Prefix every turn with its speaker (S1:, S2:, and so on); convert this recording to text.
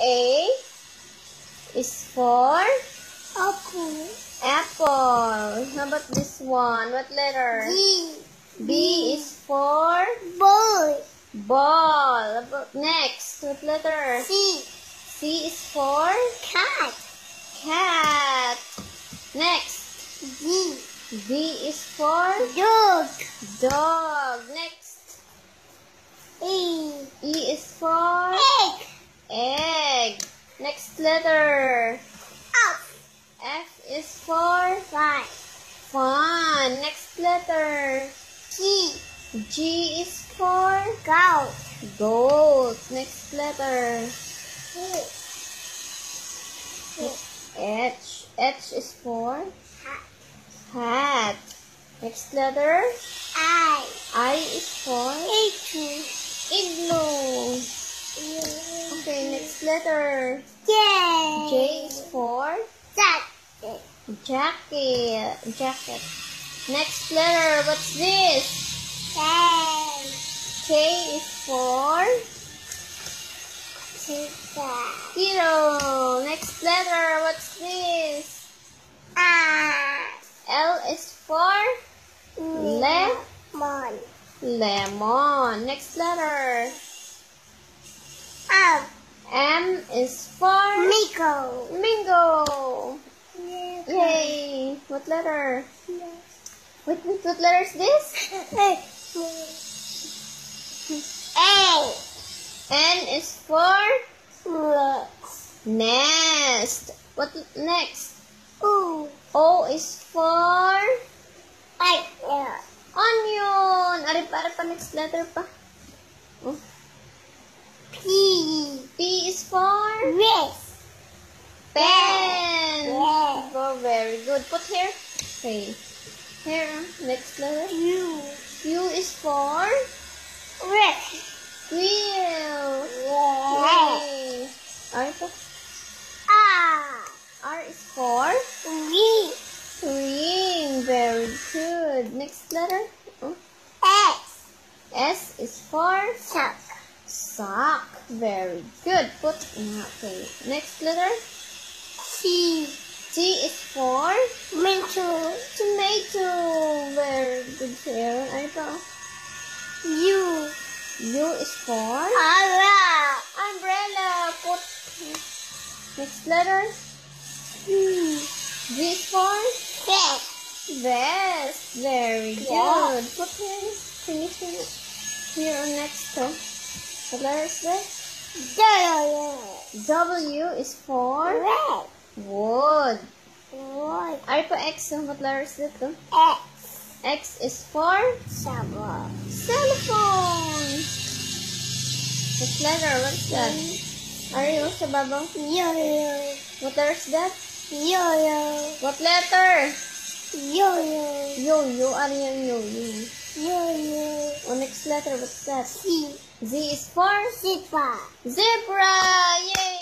S1: A is for
S2: Apple.
S1: apple. How about this one? What letter?
S2: B.
S1: B is for
S2: Boy.
S1: ball. Next, what letter?
S2: C.
S1: C is for
S2: Cat.
S1: cat. Next,
S2: D.
S1: D is for
S2: Dog.
S1: dog. Next,
S2: E.
S1: E is for
S2: Egg.
S1: egg. Next letter,
S2: Up.
S1: F is for
S2: Five.
S1: fun. Next letter,
S2: G.
S1: G is for
S2: Goat.
S1: goat. Next letter, H. H is for hat. Next letter,
S2: I.
S1: I is for
S2: Igloo.
S1: igloo. Okay, next letter,
S2: J.
S1: J is for
S2: Jacket.
S1: jacket. Next letter, what's this?
S2: K.
S1: K is for hero. Next letter, what's this? L is for lemon. Next letter, M is for mango. Yay! What letter? Wait, what letter is this? N is for nest. What next? O is for onion. Ari pa next letter pa. Oh. P is for pen.
S2: Yeah.
S1: Oh, very good. Put here. Okay. Here, next letter. U is for wheel. Yay. R pa. R is for ring. Very good. Next letter. Oh. S is for sock. Very good. Put okay. Next letter. T is for tomato. Very good here. Ano pa? U is for umbrella. Put next letter. V is for vest. Very good. Put here. Finish it. Here on next. What letter is this? W is for wood. Ano pa X? What letter is it? X is for cell phone. What letter? What's that? Are you sa babaw? What letter is that? What letter? Yo-yo. Ano yung yo-yo? Oh, next letter. What's that? Z is for
S2: Zebra.
S1: zebra. Yay!